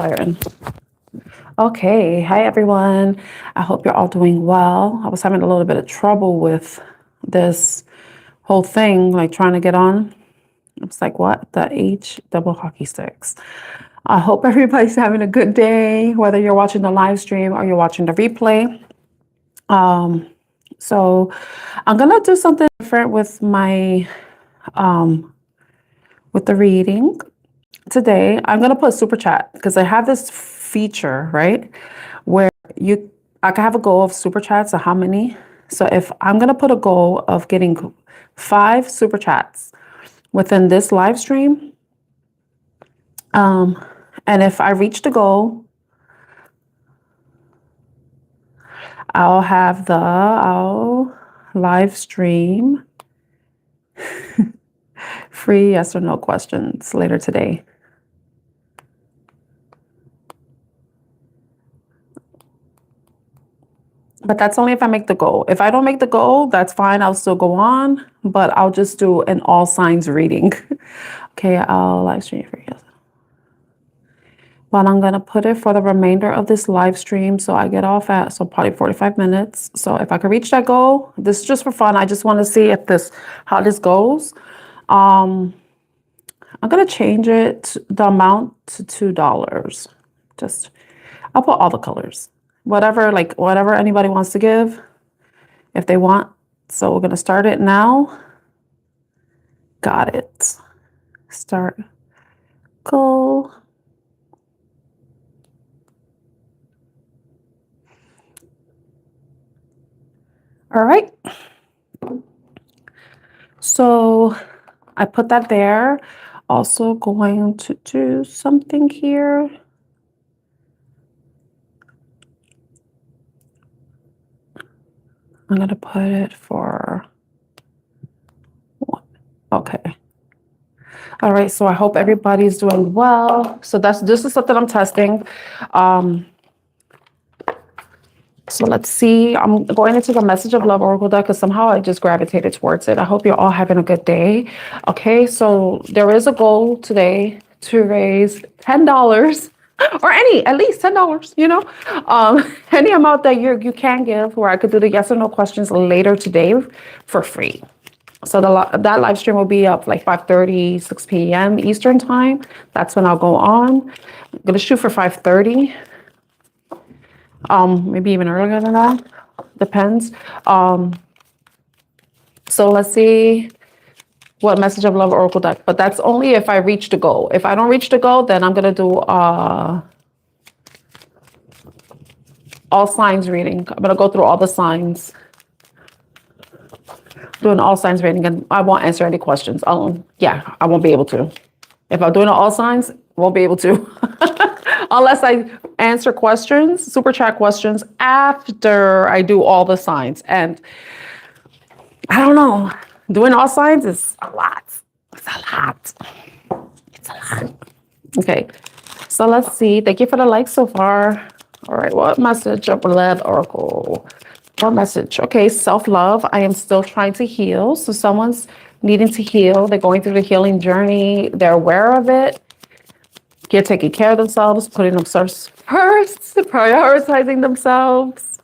Byron. Okay, hi everyone. I hope you're all doing well. I was having a little bit of trouble with this whole thing, like trying to get on. It's like, what? The H double hockey sticks. I hope everybody's having a good day, whether you're watching the live stream or you're watching the replay. So I'm gonna do something different with my with the reading. Today, I'm gonna put super chat because I have this feature, right? Where I can have a goal of super chats, so how many? So if I'm gonna put a goal of getting 5 super chats within this live stream, and if I reach the goal, I'll live stream free yes or no questions later today. But that's only if I make the goal. If I don't make the goal, that's fine. I'll still go on, but I'll just do an all signs reading. Okay, I'll live stream for you. But I'm going to put it for the remainder of this live stream. So I get off at, so probably 45 minutes. So if I can reach that goal, this is just for fun. I just want to see how this goes. I'm going to change it, the amount to $2. I'll put all the colors. Whatever anybody wants to give, if they want. So we're going to start it now. Got it. Start. Go. All right. So I put that there. Also going to do something here. I'm going to put it for one. Okay. All right. So I hope everybody's doing well. So this is something I'm testing. So let's see. I'm going into the Message of Love Oracle deck because somehow I just gravitated towards it. I hope you're all having a good day. Okay. So there is a goal today to raise $10. Or at least $10, any amount that you can give, where I could do the yes or no questions later today for free. So that live stream will be up like 5:30, 6 p.m. Eastern time. That's when I'll go on. I'm gonna shoot for 5:30. Maybe even earlier than that. Depends. So let's see what Message of Love Oracle deck, but that's only if I reach the goal. If I don't reach the goal, then I'm gonna do all signs reading. I'm gonna go through all the signs, do an all signs reading, and I won't answer any questions. I won't be able to. If I'm doing all signs, won't be able to, unless I answer questions, super chat questions after I do all the signs. And I don't know. Doing all signs is a lot. It's a lot. Okay. So let's see. Thank you for the likes so far. All right. What message of Love Oracle? What message? Okay. Self-love. I am still trying to heal. So someone's needing to heal. They're going through the healing journey. They're aware of it. They're taking care of themselves, putting themselves first, prioritizing themselves.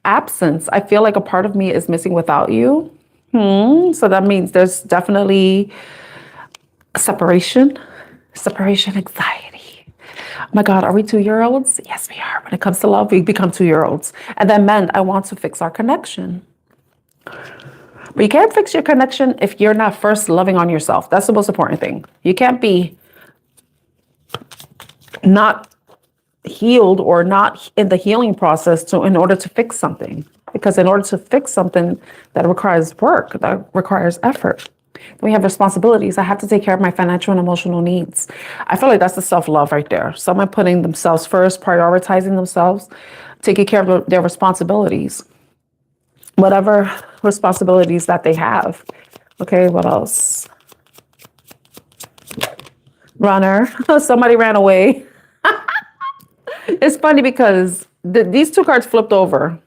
Absence. I feel like a part of me is missing without you. So that means there's definitely separation anxiety. Oh my God, are we 2-year-olds? Yes, we are. When it comes to love, we become 2-year-olds. And then men, I want to fix our connection. But you can't fix your connection if you're not first loving on yourself. That's the most important thing. You can't be not healed or not in the healing process in order to fix something. Because in order to fix something, that requires work, that requires effort. We have responsibilities. I have to take care of my financial and emotional needs. I feel like that's the self-love right there. Someone putting themselves first, prioritizing themselves, taking care of their responsibilities, whatever responsibilities that they have. Okay, what else? Runner. Somebody ran away. It's funny because these 2 cards flipped over.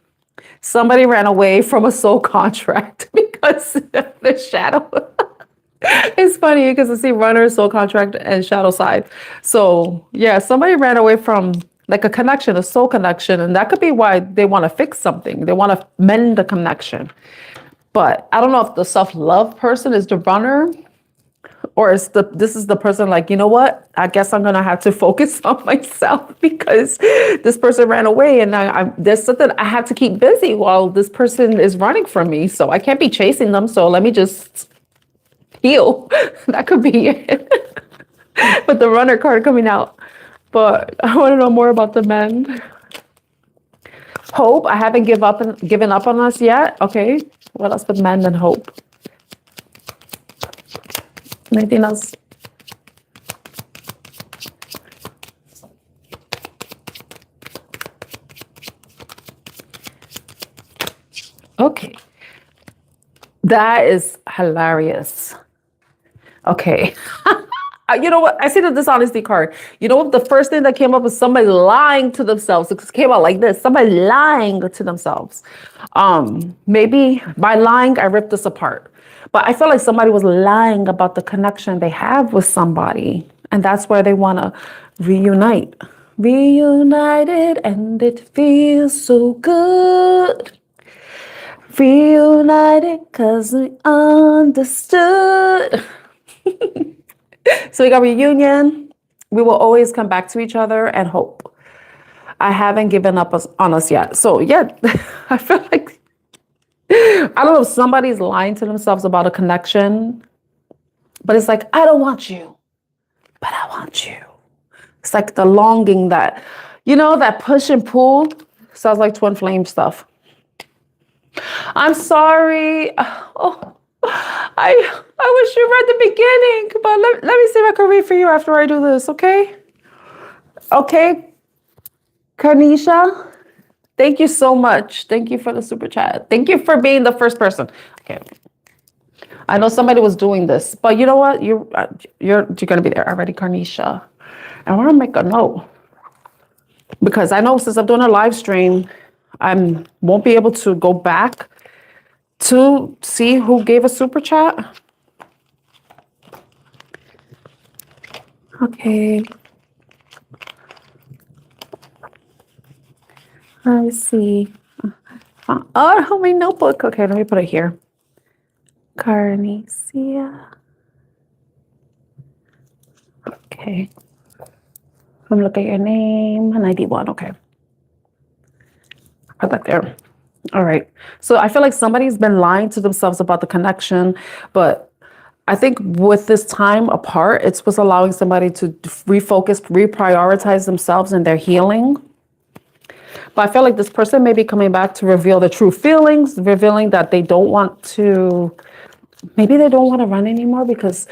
Somebody ran away from a soul contract because of the shadow. It's funny because I see runner, soul contract, and shadow side. So yeah, somebody ran away from like a connection, a soul connection, and that could be why they want to fix something. They want to mend the connection. But I don't know if the self-love person is the runner or is this is the person like, you know what? I guess I'm gonna have to focus on myself because this person ran away and there's something I have to keep busy while this person is running from me. So I can't be chasing them. So let me just heal. That could be it. With the runner card coming out. But I want to know more about the men. Hope. I haven't given up on us yet. Okay. What else but men and hope? Anything else? Okay. That is hilarious. Okay. You know what? I see the dishonesty card. You know what? The first thing that came up was somebody lying to themselves. It came out like this. Somebody lying to themselves. Maybe by lying, I ripped this apart. But I feel like somebody was lying about the connection they have with somebody. And that's where they want to reunite. Reunited and it feels so good. Reunited because we understood. So we got reunion. We will always come back to each other and hope. I haven't given up on us yet. So yeah, I feel like, I don't know if somebody's lying to themselves about a connection, but it's like, I don't want you, but I want you. It's like the longing that, that push and pull. Sounds like twin flame stuff. I'm sorry. Oh. I wish you read the beginning, but let me see if I can read for you after I do this, okay? Okay. Karnisha, thank you so much. Thank you for the super chat. Thank you for being the first person. Okay. I know somebody was doing this, but you know what? You're gonna be there already, Karnisha. I want to make a note because I know since I'm doing a live stream, I won't be able to go back to see who gave a super chat. Okay. I see. Oh, my notebook. Okay, let me put it here. Carnicia. Okay. I'm looking at your name. 91. Okay. Put that there. All right. So I feel like somebody's been lying to themselves about the connection, but I think with this time apart, it's what's allowing somebody to refocus, reprioritize themselves and their healing. But I feel like this person may be coming back to reveal the true feelings, revealing that they don't want to, maybe they don't want to run anymore because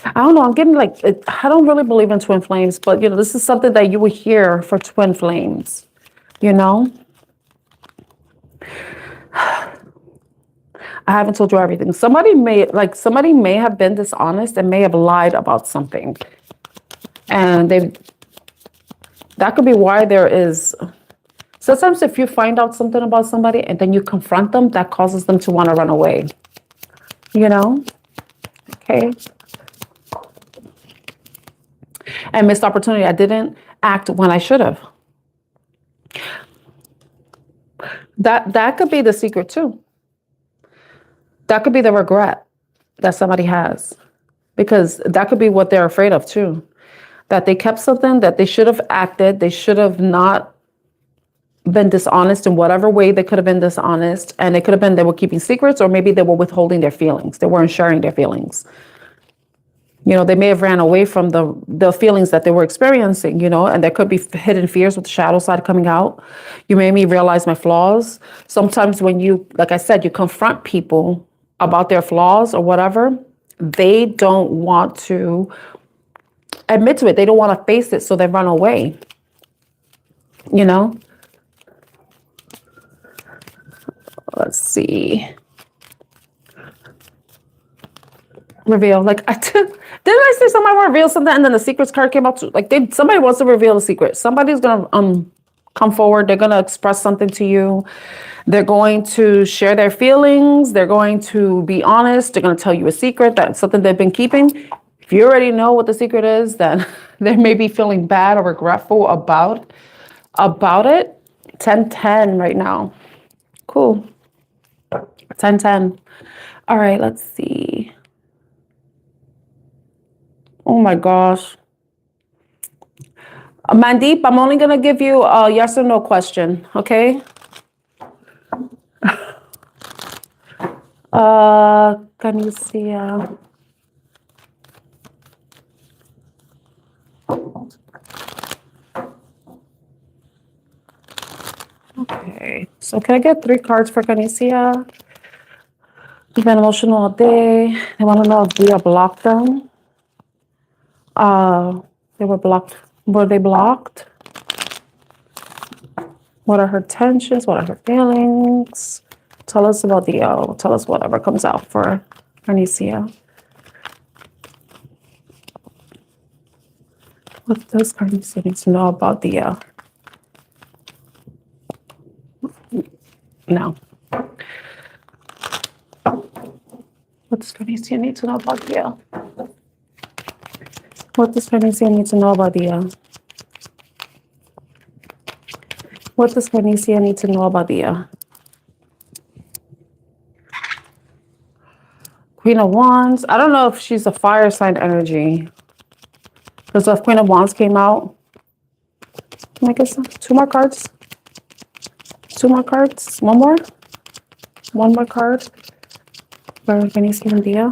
I don't know. I'm getting like, I don't really believe in twin flames, but this is something that you would hear for twin flames, I haven't told you everything. Somebody may have been dishonest and may have lied about something. And that could be why there is, sometimes if you find out something about somebody and then you confront them, that causes them to want to run away, Okay. And missed opportunity. I didn't act when I should have. That could be the secret too. That could be the regret that somebody has, because that could be what they're afraid of too. That they kept something that they should have acted. They should have not been dishonest in whatever way they could have been dishonest. And it could have been they were keeping secrets, or maybe they were withholding their feelings. They weren't sharing their feelings. They may have ran away from the feelings that they were experiencing, and there could be hidden fears with the shadow side coming out. You made me realize my flaws. Sometimes when you, like I said, you confront people about their flaws or whatever, they don't want to admit to it. They don't want to face it, so they run away, Let's see. Reveal, like, didn't I say somebody want to reveal something and then the secrets card came out too? Like somebody wants to reveal a secret. Somebody's gonna come forward. They're going to express something to you. They're going to share their feelings. They're going to be honest. They're going to tell you a secret, that's something they've been keeping. If you already know what the secret is, then they may be feeling bad or regretful about it. 10-10 right now. Cool. 10-10. All right, let's see. Oh my gosh. Mandeep, I'm only going to give you a yes or no question, okay? Can you see? Okay, so can I get 3 cards for Canicia? You've been emotional all day. They want to know if Dia blocked them. They were blocked. Were they blocked? What are her tensions? What are her feelings? Tell us about Dia. Tell us whatever comes out for Canicia. What does Canicia need to know about Dia? No. What does Canicia need to know about Dia? What does Canicia need to know about Dia? What does Canicia need to know about Dia? Queen of Wands. I don't know if she's a fire sign energy. Because the Queen of Wands came out. Can I get 2 more cards? 2 more cards? 1 more? 1 more card for Canicia and Dia.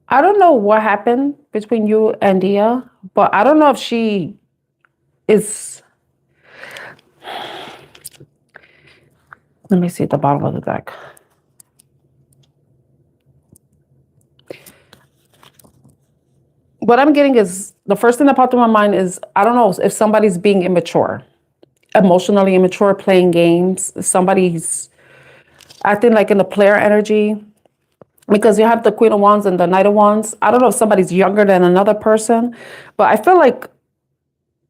I don't know what happened between you and Dia, but I don't know if she is. Let me see at the bottom of the deck. What I'm getting is, the first thing that popped in my mind is, I don't know if somebody's being immature, emotionally immature, playing games. Somebody's acting like in the player energy. Because you have the Queen of Wands and the Knight of Wands. I don't know if somebody's younger than another person, but I feel like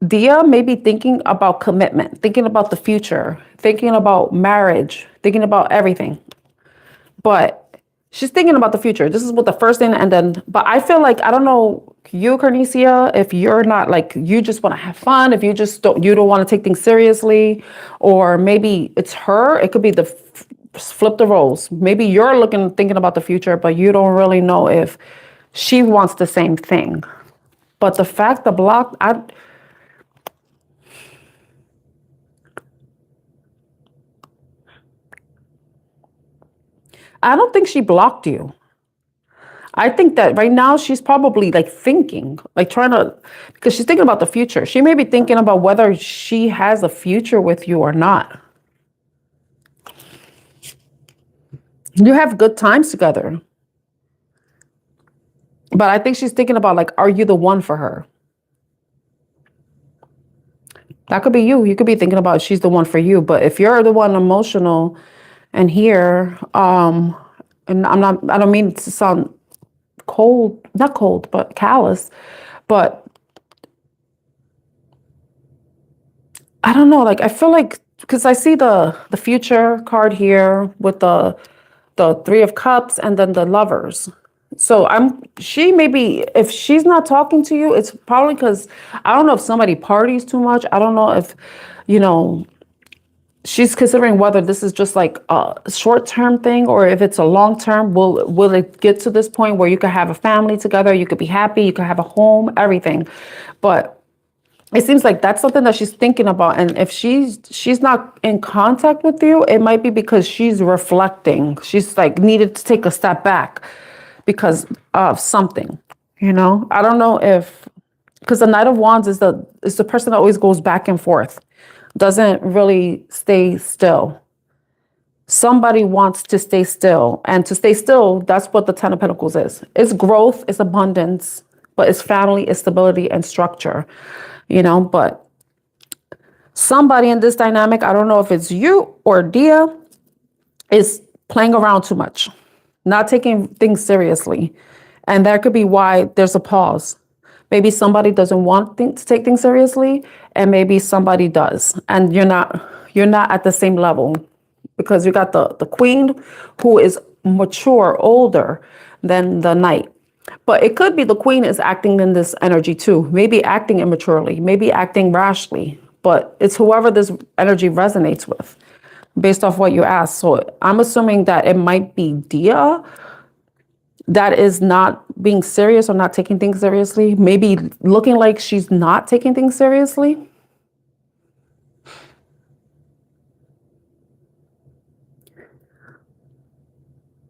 Dia may be thinking about commitment, thinking about the future, thinking about marriage, thinking about everything. But she's thinking about the future. This is what the first thing, and then, but I feel like, I don't know, you, Canicia, if you're not like, you just want to have fun, if you just don't want to take things seriously, or maybe it's her, it could be the flip the roles. Maybe you're thinking about the future, but you don't really know if she wants the same thing. But the fact the block, I don't think she blocked you. I think that right now she's probably like thinking, like trying to, because she's thinking about the future. She may be thinking about whether she has a future with you or not. You have good times together. But I think she's thinking about, like, are you the one for her? That could be you. You could be thinking about she's the one for you. But if you're the one emotional and here, and I don't mean to sound cold, not cold, but callous, but I don't know, like, I feel like, because I see the future card here with the 3 of Cups and then the Lovers. So she may be, if she's not talking to you, it's probably because, I don't know if somebody parties too much. I don't know if, she's considering whether this is just like a short-term thing or if it's a long-term. Will it get to this point where you could have a family together, you could be happy, you could have a home, everything. But it seems like that's something that she's thinking about. And if she's not in contact with you, it might be because she's reflecting. She's like needed to take a step back because of something, I don't know if, because the Knight of Wands is the person that always goes back and forth, doesn't really stay still. Somebody wants to stay still, and to stay still, that's what the 10 of Pentacles is. It's growth, it's abundance, but it's family, it's stability and structure, but somebody in this dynamic, I don't know if it's you or Dia, is playing around too much. not taking things seriously. And that could be why there's a pause. Maybe somebody doesn't want to take things seriously, and maybe somebody does. And you're not at the same level, because you got the queen, who is mature, older than the knight. But it could be the queen is acting in this energy too, maybe acting immaturely, maybe acting rashly, but it's whoever this energy resonates with based off what you asked. So I'm assuming that it might be Dia that is not being serious or not taking things seriously, maybe looking like she's not taking things seriously.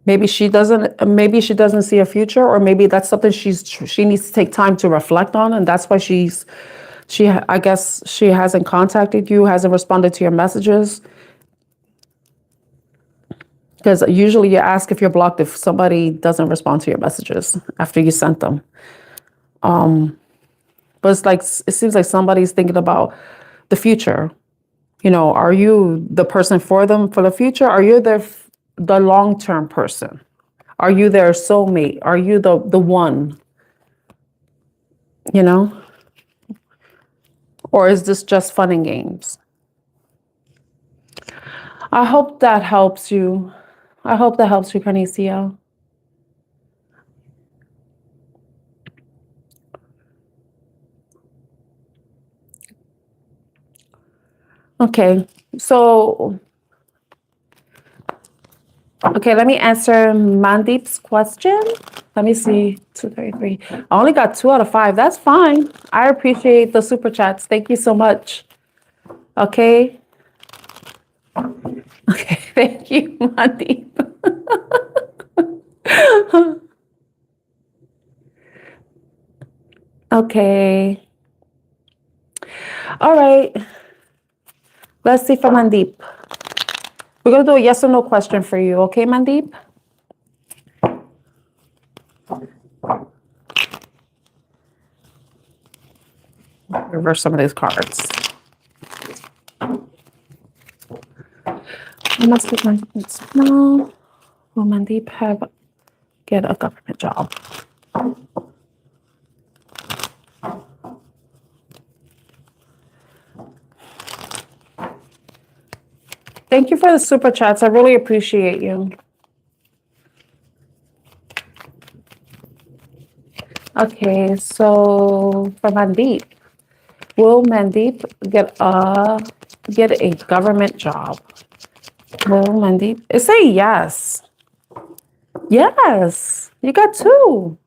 Maybe she doesn't see a future, or maybe that's something she needs to take time to reflect on, and that's why I guess she hasn't contacted you, hasn't responded to your messages. Because usually you ask if you're blocked if somebody doesn't respond to your messages after you sent them. But it seems like somebody's thinking about the future. Are you the person for them for the future? Are you the long-term person? Are you their soulmate? Are you the one? Or is this just fun and games? I hope that helps you. Carnicia. Okay, so let me answer Mandeep's question. Let me see. 233. I only got 2 out of 5. That's fine. I appreciate the super chats. Thank you so much. Okay. Okay. Thank you, Mandeep. Okay. All right. Let's see for Mandeep. We're going to do a yes or no question for you. Okay, Mandeep? Reverse some of these cards. I must take my no. Will Mandeep get a government job? Thank you for the super chats. I really appreciate you. Okay, so for Mandeep, will Mandeep get a government job? Will Mandeep? Say yes. Yes, you got 2.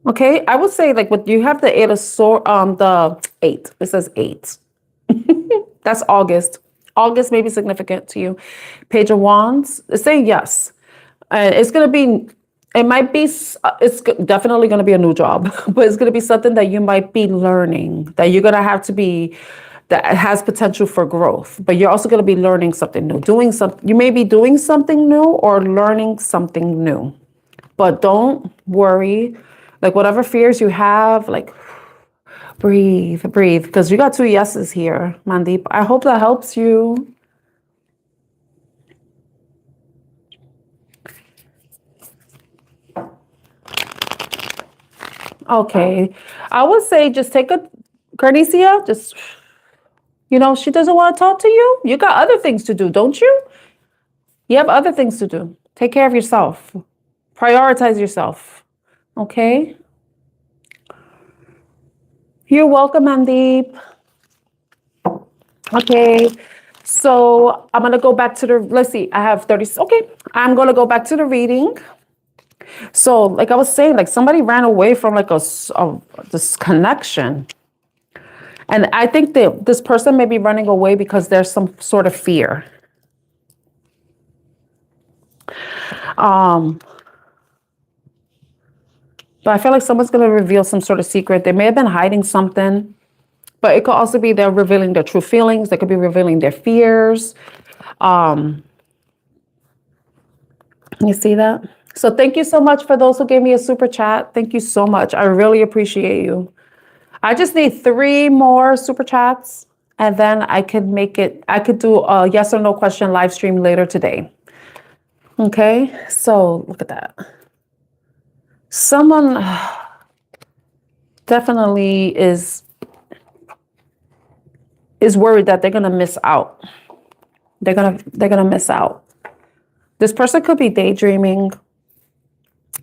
Okay, I would say what you have the 8 of swords, the 8. It says 8. That's August. August may be significant to you. Page of Wands. Say yes. It's definitely going to be a new job, but it's going to be something that you might be learning, that you're going to have to be, that has potential for growth, but you're also going to be learning something new, you may be doing something new or learning something new, but don't worry. Whatever fears you have, breathe, because you got 2 yeses here, Mandeep. I hope that helps you. Okay, I would say just take a Carnicia, she doesn't want to talk to you. You got other things to do, don't you? You have other things to do. Take care of yourself. Prioritize yourself. Okay? You're welcome, Mandeep. Okay, so I'm going to go back to let's see, I have 30. Okay, I'm going to go back to the reading. So like I was saying, somebody ran away from this connection. And I think that this person may be running away because there's some sort of fear. But I feel like someone's going to reveal some sort of secret. They may have been hiding something, but it could also be they're revealing their true feelings. They could be revealing their fears. You see that? So thank you so much for those who gave me a super chat. Thank you so much. I really appreciate you. I just need 3 more super chats, and then I could do a yes or no question live stream later today. Okay, so look at that. Someone definitely is worried that they're gonna miss out. They're gonna miss out. This person could be daydreaming.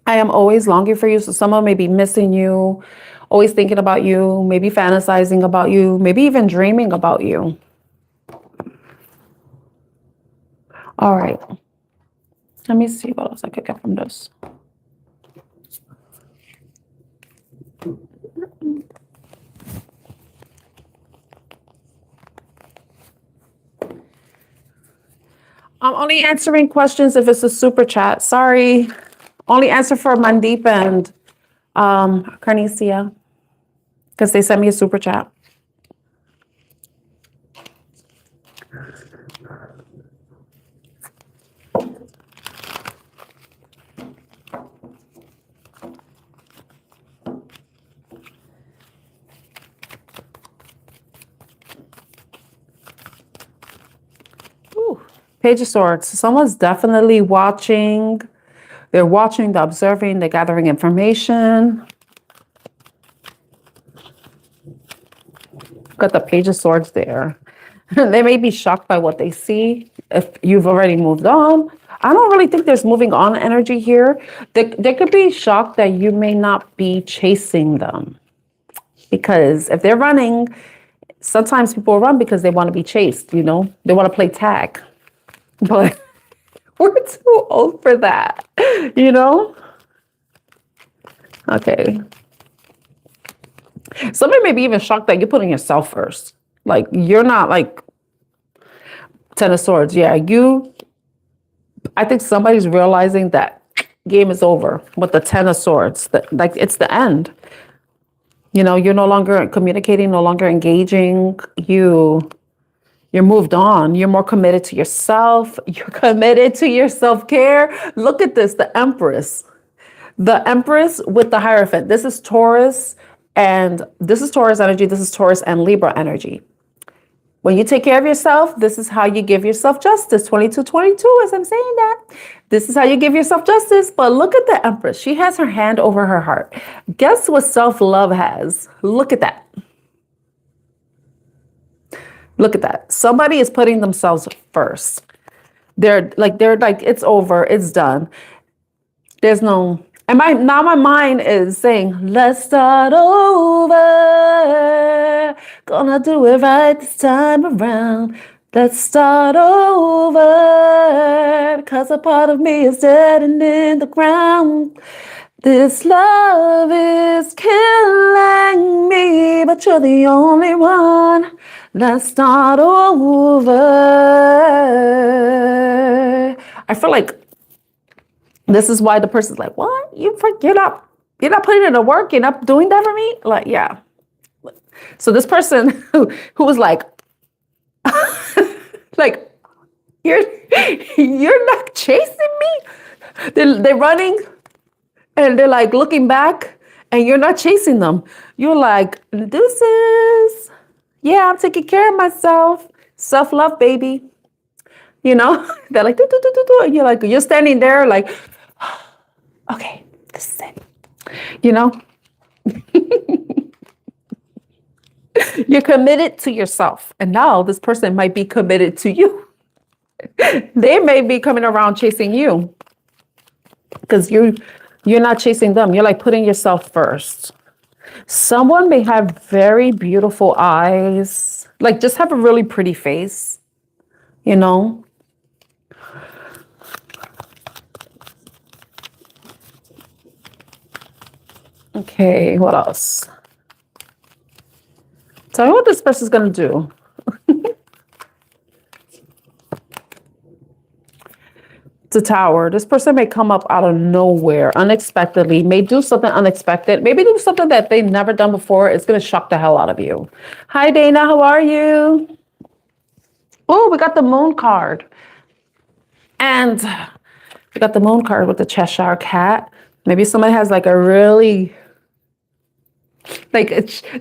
I am always longing for you. So someone may be missing you, always thinking about you, maybe fantasizing about you, maybe even dreaming about you. All right. Let me see what else I could get from this. I'm only answering questions if it's a super chat. Sorry. Only answer for Mandeep and Carnicia, because they sent me a super chat. Ooh, Page of Swords. Someone's definitely watching. They're watching, they're observing, they're gathering information. Got the Page of Swords there. They may be shocked by what they see if you've already moved on. I don't really think there's moving on energy here. They could be shocked that you may not be chasing them. Because if they're running, sometimes people run because they want to be chased, you know? They want to play tag. But we're too old for that, you know? Okay. Somebody may be even shocked that you're putting yourself first. Like, you're not like Ten of Swords. Yeah, I think somebody's realizing that game is over with the Ten of Swords. Like, it's the end. You know, you're no longer communicating, no longer engaging. You're moved on. You're more committed to yourself. You're committed to your self-care. Look at this, the Empress. The Empress with the Hierophant. This is Taurus, and this is Taurus energy. This is Taurus and Libra energy. When you take care of yourself, this is how you give yourself justice. 2222, as I'm saying that. This is how you give yourself justice. But look at the Empress. She has her hand over her heart. Guess what self-love has? Look at that. Look at that. Somebody is putting themselves first. They're like, it's over. It's done. There's no, and my mind is saying, let's start over. Gonna do it right this time around. Let's start over. Because a part of me is dead and in the ground. This love is killing me, but you're the only one. Let's start over. I feel like this is why the person's like, what? You're not putting in the work. You're not doing that for me? Like, yeah. So this person who was like, like, you're not chasing me. They're running and they're like looking back and you're not chasing them. You're like, deuces. Yeah, I'm taking care of myself. Self-love, baby. You know, they're like, do, do, do, do, do. And you're like, you're standing there like, okay, this is it. You know, you're committed to yourself. And now this person might be committed to you. They may be coming around chasing you because you're not chasing them. You're like putting yourself first. Someone may have very beautiful eyes, like just have a really pretty face, you know. Okay, what else? Tell me what this person's gonna do. The Tower. This person may come up out of nowhere, unexpectedly, may do something unexpected, maybe do something that they've never done before. It's going to shock the hell out of you. Hi, Dana. How are you? Oh, we got the Moon card. And we got the Moon card with the Cheshire Cat. Maybe somebody has like a really, like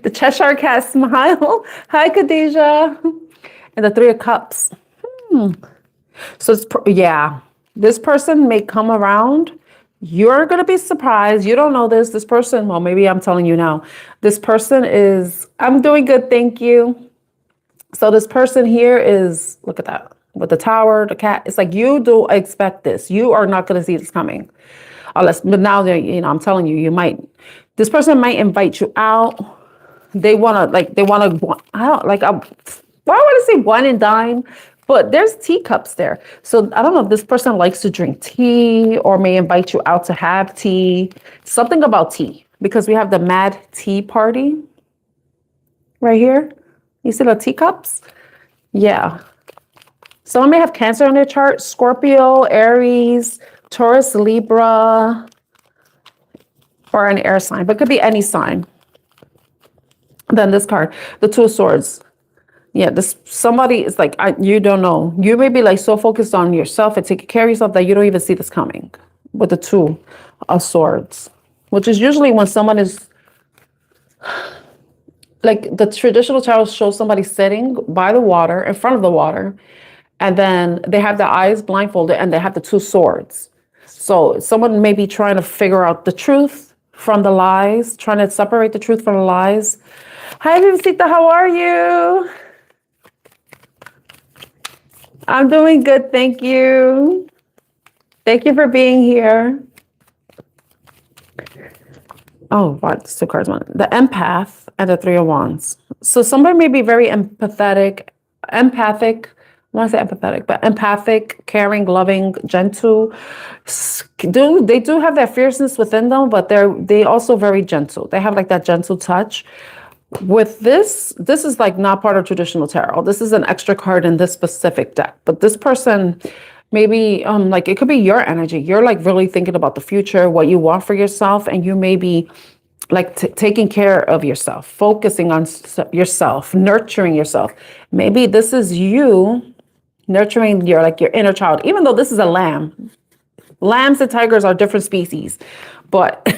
the Cheshire Cat smile. Hi, Khadijah. And the Three of Cups. So it's, yeah. This person may come around. You're going to be surprised. You don't know this. This person, well, maybe I'm telling you now. This person is, I'm doing good, thank you. So this person here is, look at that, with the tower, the cat. It's like you do expect this. You are not going to see this coming. Unless, but now they're, I'm telling you, this person might invite you out. They want to, I don't like, why would I say wine and dine? But there's teacups there. So I don't know if this person likes to drink tea or may invite you out to have tea. Something about tea, because we have the mad tea party right here. You see the teacups? Yeah. Someone may have Cancer on their chart, Scorpio, Aries, Taurus, Libra, or an air sign, but it could be any sign. Then this card, the Two of Swords. Yeah, somebody is like, you don't know. You may be like so focused on yourself and taking care of yourself that you don't even see this coming with the Two of Swords, which is usually when someone is like the traditional tarot shows somebody sitting by the water, in front of the water, and then they have their eyes blindfolded and they have the two swords. So someone may be trying to figure out the truth from the lies, trying to separate the truth from the lies. Hi, Vivisita, how are you? I'm doing good, thank you. Thank you for being here. Oh, wow, it's two cards. The Empath and the Three of Wands. So somebody may be very empathic. I want to say empathetic, but empathic, caring, loving, gentle. They do have that fierceness within them, but they also very gentle. They have like that gentle touch. With this is like not part of traditional tarot. This is an extra card in this specific deck. But this person, maybe like it could be your energy. You're like really thinking about the future, what you want for yourself, and you may be like taking care of yourself, focusing on yourself, nurturing yourself. Maybe this is you nurturing your inner child, even though this is a lamb. Lambs and tigers are different species, but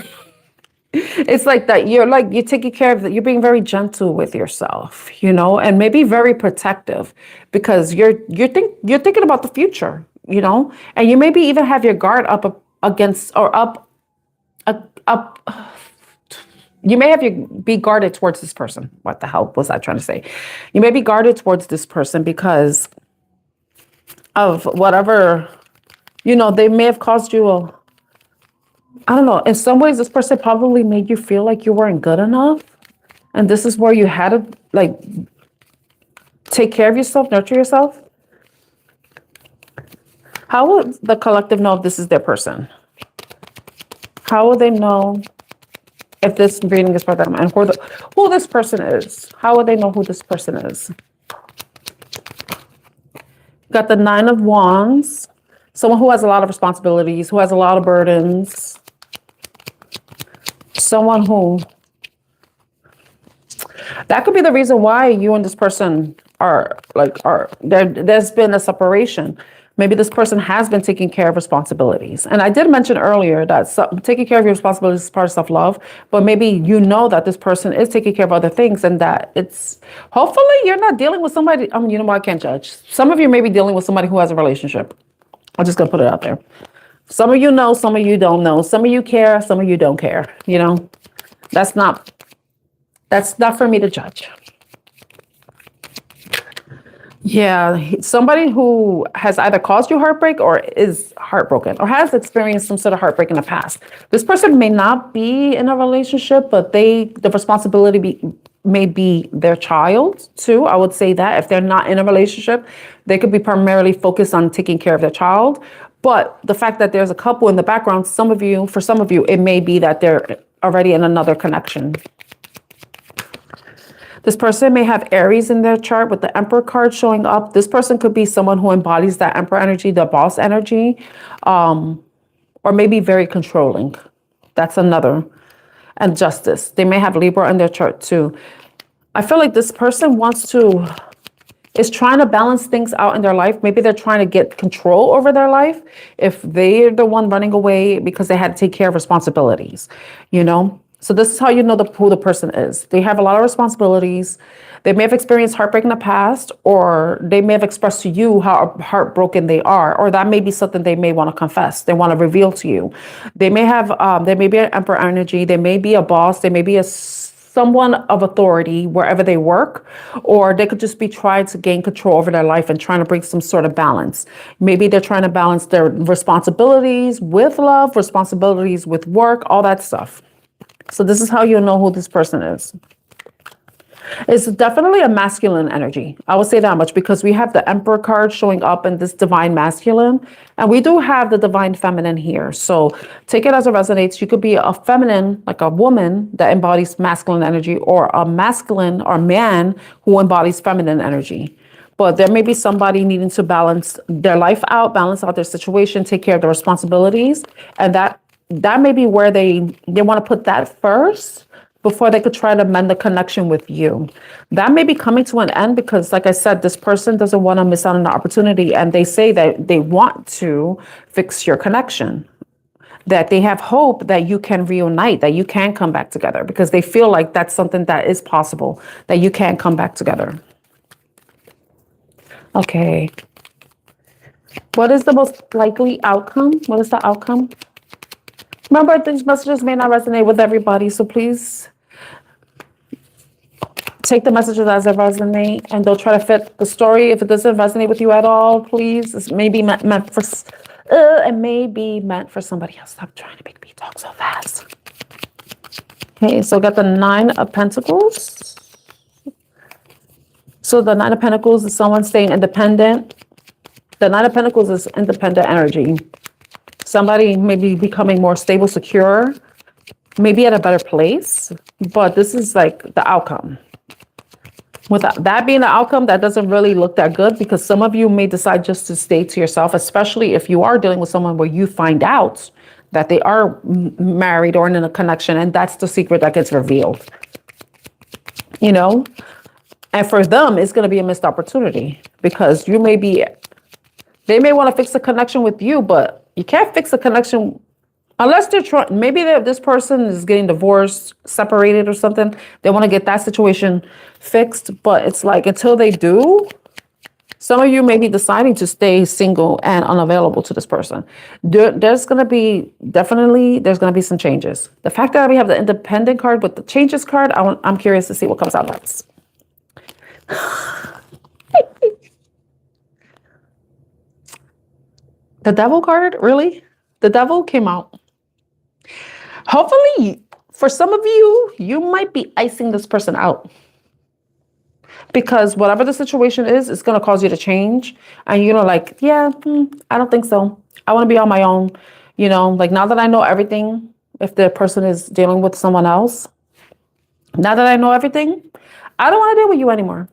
it's like that. You're taking care of that. You're being very gentle with yourself, and maybe very protective because you're thinking about the future, and you maybe even have your guard up against or up. You may be guarded towards this person. What the hell was I trying to say? You may be guarded towards this person because of whatever, they may have caused you I don't know. In some ways, this person probably made you feel like you weren't good enough. And this is where you had to take care of yourself, nurture yourself. How will the collective know if this is their person? How will they know if this reading is for them and who this person is? How will they know who this person is? Got the Nine of Wands. Someone who has a lot of responsibilities, who has a lot of burdens. Someone who, that could be the reason why you and this person there's been a separation. Maybe this person has been taking care of responsibilities. And I did mention earlier that taking care of your responsibilities is part of self-love, but maybe that this person is taking care of other things and that hopefully you're not dealing with somebody, I can't judge. Some of you may be dealing with somebody who has a relationship. I'm just going to put it out there. Some of you know, some of you don't know. Some of you care, some of you don't care. That's not for me to judge. Yeah, somebody who has either caused you heartbreak or is heartbroken or has experienced some sort of heartbreak in the past. This person may not be in a relationship, but the responsibility may be their child too. I would say that if they're not in a relationship, they could be primarily focused on taking care of their child. But the fact that there's a couple in the background, for some of you, it may be that they're already in another connection. This person may have Aries in their chart with the Emperor card showing up. This person could be someone who embodies that Emperor energy, the boss energy, or maybe very controlling. That's another. And Justice. They may have Libra in their chart too. I feel like this person is trying to balance things out in their life. Maybe they're trying to get control over their life if they're the one running away because they had to take care of responsibilities, So this is how you know who the person is. They have a lot of responsibilities. They may have experienced heartbreak in the past, or they may have expressed to you how heartbroken they are, or that may be something they may want to confess. They want to reveal to you. They may have, they may be an emperor energy. They may be a boss. They may be someone of authority wherever they work, or they could just be trying to gain control over their life and trying to bring some sort of balance. Maybe they're trying to balance their responsibilities with love, responsibilities with work, all that stuff. So this is how you'll know who this person is. It's definitely a masculine energy. I would say that much because we have the Emperor card showing up in this divine masculine, and we do have the divine feminine here. So take it as it resonates. You could be a feminine, like a woman that embodies masculine energy, or a masculine or man who embodies feminine energy. But there may be somebody needing to balance their life out, balance out their situation, take care of their responsibilities, and that may be where they want to put that first before they could try to mend the connection with you. That may be coming to an end because, like I said, this person doesn't want to miss out on the opportunity, and they say that they want to fix your connection, that they have hope that you can reunite, that you can come back together, because they feel like that's something that is possible, that you can come back together. Okay. What is the most likely outcome? What is the outcome? Remember, these messages may not resonate with everybody, so please take the messages as they resonate, and don't try to fit the story. If it doesn't resonate with you at all, please, it may be meant for somebody else. Stop trying to make me talk so fast. Okay, so got the Nine of Pentacles. So the Nine of Pentacles is someone staying independent. The Nine of Pentacles is independent energy. Somebody may be becoming more stable, secure, maybe at a better place, but this is like the outcome. Without that being the outcome, that doesn't really look that good, because some of you may decide just to stay to yourself, especially if you are dealing with someone where you find out that they are married or in a connection, and that's the secret that gets revealed. You know? And for them, it's going to be a missed opportunity, because they may want to fix the connection with you, but you can't fix the connection unless they're trying. Maybe this person is getting divorced, separated or something. They want to get that situation fixed, but it's like until they do, some of you may be deciding to stay single and unavailable to this person. There's going to be some changes. The fact that we have the Independent card with the changes card, I'm curious to see what comes out next. The Devil card, really? The Devil came out. Hopefully, for some of you, you might be icing this person out. Because whatever the situation is, it's going to cause you to change. And you're like, yeah, I don't think so. I want to be on my own. You know, like now that I know everything, if the person is dealing with someone else, now that I know everything, I don't want to deal with you anymore.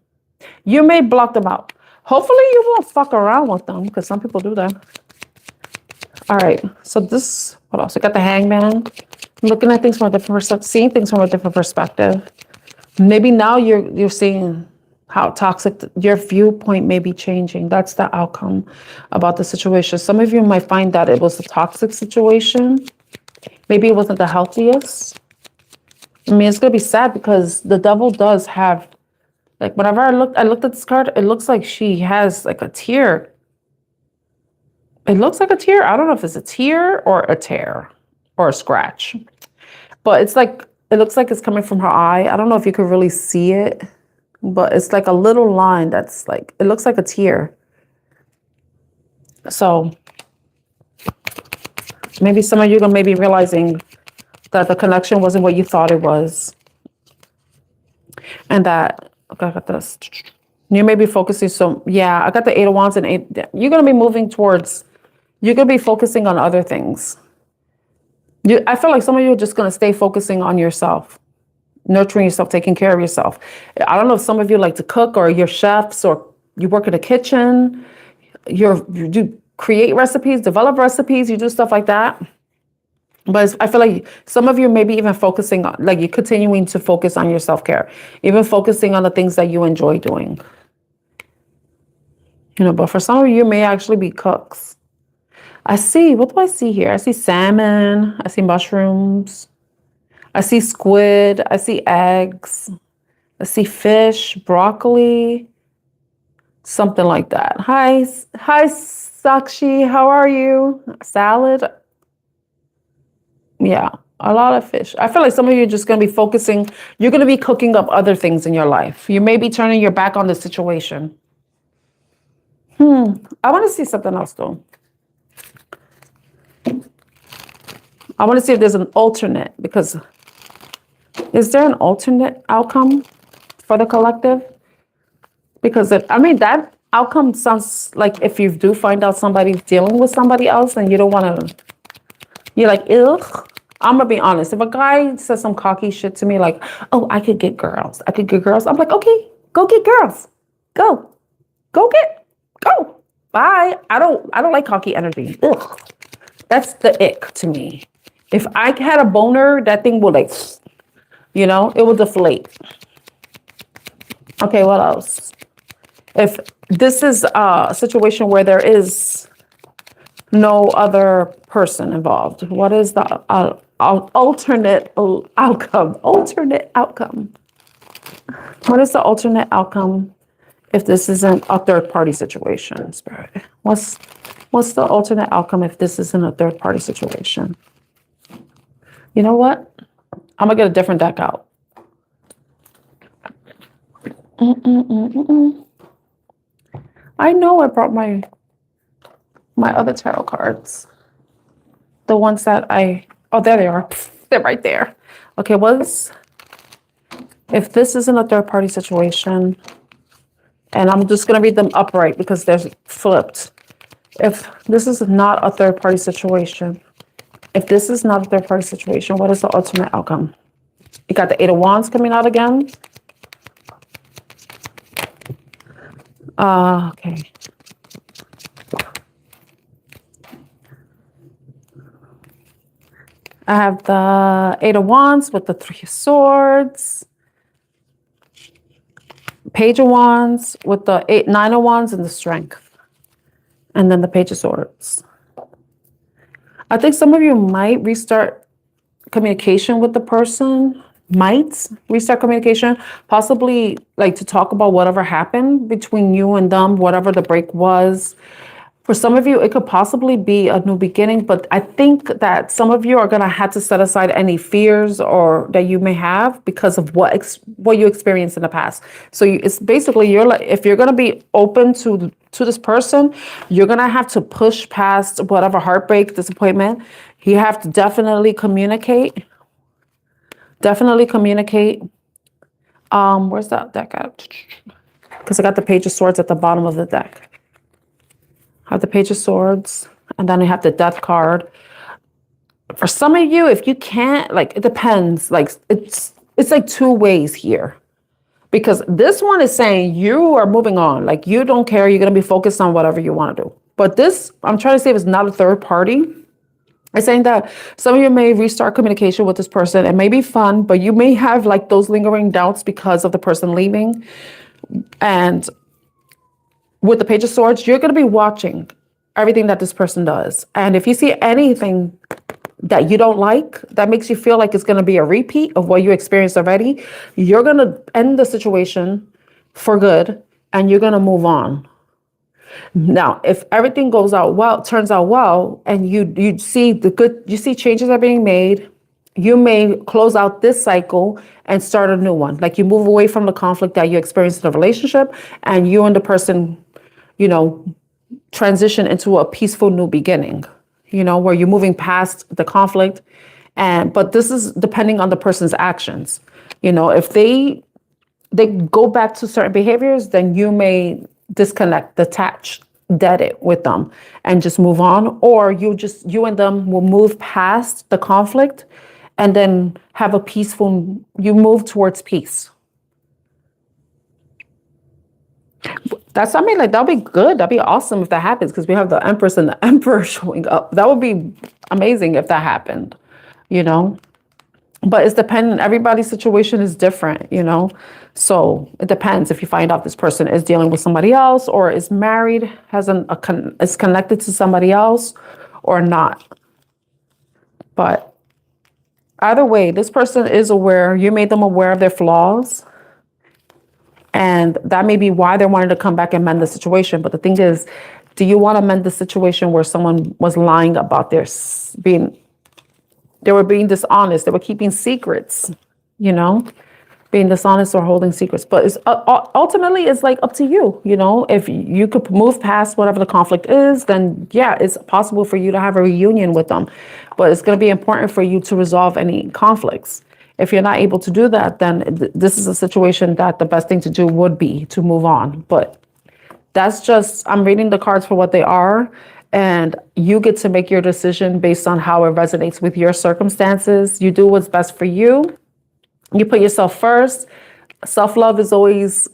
You may block them out. Hopefully, you won't fuck around with them, because some people do that. All right, so this, what else? We got the Hangman. Looking at things from a different perspective, seeing things from a different perspective. Maybe now you're seeing how toxic your viewpoint may be changing. That's the outcome about the situation. Some of you might find that it was a toxic situation. Maybe it wasn't the healthiest. I mean, it's gonna be sad because the Devil does have, like, whenever I looked at this card, it looks like she has like a tear. It looks like a tear. I don't know if it's a tear or a tear or a scratch, but it's like, it looks like it's coming from her eye. I don't know if you could really see it, but it's like a little line that's like, it looks like a tear. So maybe some of you are going to be realizing that the connection wasn't what you thought it was. And that, okay, I got this. You may be focusing. So yeah, I got the Eight of Wands and you're going to be moving towards, you're going to be focusing on other things. I feel like some of you are just going to stay focusing on yourself, nurturing yourself, taking care of yourself. I don't know if some of you like to cook, or you're chefs, or you work in a kitchen, you do create recipes, develop recipes, you do stuff like that. But I feel like some of you may be even focusing on, like, you're continuing to focus on your self-care, even focusing on the things that you enjoy doing. You know, but for some of you may actually be cooks. I see, what do I see here? I see salmon, I see mushrooms. I see squid. I see eggs. I see fish, broccoli, something like that. Hi, Sakshi. How are you? Salad. Yeah, a lot of fish. I feel like some of you are just going to be focusing. You're going to be cooking up other things in your life. You may be turning your back on the situation. I want to see something else, though. I want to see if there's an alternate, because is there an alternate outcome for the collective? Because that outcome sounds like if you do find out somebody's dealing with somebody else and you don't want to, you're like, ugh. I'm going to be honest. If a guy says some cocky shit to me like, oh, I could get girls. I'm like, okay, go get girls. Go. Bye. I don't like cocky energy. Ugh. That's the ick to me. If I had a boner, that thing would it will deflate. Okay, what else? If this is a situation where there is no other person involved, what is the alternate outcome? What is the alternate outcome if this isn't a third party situation, Spirit? What's the alternate outcome if this isn't a third party situation? You know what? I'm gonna get a different deck out. I know I brought my other tarot cards. The ones that oh, there they are. They're right there. Okay, if this isn't a third party situation, and I'm just gonna read them upright because they're flipped. If this is not a third party situation, what is the ultimate outcome? You got the Eight of Wands coming out again. Okay. I have the Eight of Wands with the Three of Swords. Page of Wands with the Nine of Wands and the Strength. And then the Page of Swords. I think some of you might restart communication with the person. Possibly like to talk about whatever happened between you and them, whatever the break was. For some of you, it could possibly be a new beginning, but I think that some of you are going to have to set aside any fears or that you may have because of what you experienced in the past. So it's basically if you're going to be open to this person, you're going to have to push past whatever heartbreak, disappointment. You have to definitely communicate. Where's that deck at? Because I got the Page of Swords at the bottom of the deck. I have the Page of Swords, and then I have the Death card. For some of you, if you can't, it depends. It's like two ways here. Because this one is saying you are moving on. You don't care. You're going to be focused on whatever you want to do. But this, I'm trying to say, is not a third party. It's saying that some of you may restart communication with this person. It may be fun, but you may have those lingering doubts because of the person leaving. And with the Page of Swords, you're going to be watching everything that this person does. And if you see anything that you don't like, that makes you feel like it's going to be a repeat of what you experienced already, you're going to end the situation for good, and you're going to move on. Now, if everything turns out well, and you see changes are being made, you may close out this cycle and start a new one. You move away from the conflict that you experienced in a relationship, and you and the person, transition into a peaceful new beginning, where you're moving past the conflict. But this is depending on the person's actions. If they go back to certain behaviors, then you may disconnect, detach, dead it with them and just move on. Or you and them will move past the conflict and then have you move towards peace. That'll be good. That'd be awesome if that happens, because we have the Empress and the Emperor showing up. That would be amazing if that happened, But it's dependent. Everybody's situation is different, So it depends if you find out this person is dealing with somebody else or is married, is connected to somebody else or not. But Either way, this person is aware. You made them aware of their flaws. And that may be why they wanted to come back and mend the situation. But the thing is, do you want to mend the situation where someone was lying about they were being dishonest, they were keeping secrets, you know, being dishonest or holding secrets? But it's ultimately it's like up to you, you know. If you could move past whatever the conflict is, then yeah, it's possible for you to have a reunion with them. But it's going to be important for you to resolve any conflicts. If you're not able to do that, then this is a situation that the best thing to do would be to move on. But that's just, I'm reading the cards for what they are, and you get to make your decision based on how it resonates with your circumstances. You do what's best for you. You put yourself first. Self-love is always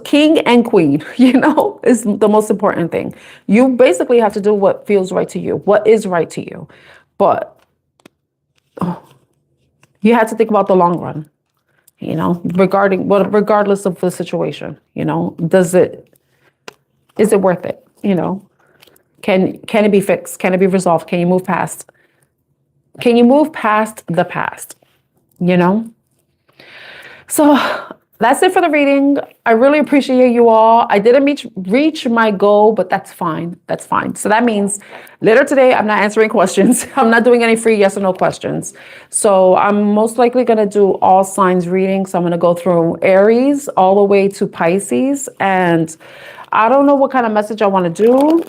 king and queen, you know, is the most important thing. You basically have to do what feels right to you, what is right to you. But you have to think about the long run, you know, regardless of the situation, you know, is it worth it? You know, can it be fixed? Can it be resolved? Can you move past the past, you know? So that's it for the reading. I really appreciate you all. I didn't reach my goal, but that's fine. That's fine. So that means later today, I'm not answering questions. I'm not doing any free yes or no questions. So I'm most likely going to do all signs reading. So I'm going to go through Aries all the way to Pisces. And I don't know what kind of message I want to do.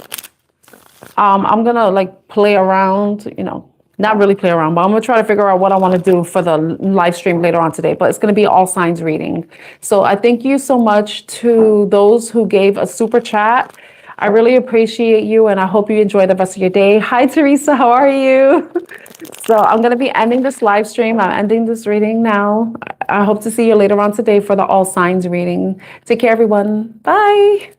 I'm going to like play around, you know, not really play around, but I'm going to try to figure out what I want to do for the live stream later on today. But it's going to be all signs reading. So I thank you so much to those who gave a super chat. I really appreciate you, and I hope you enjoy the rest of your day. Hi, Teresa. How are you? So I'm going to be ending this live stream. I'm ending this reading now. I hope to see you later on today for the all signs reading. Take care, everyone. Bye.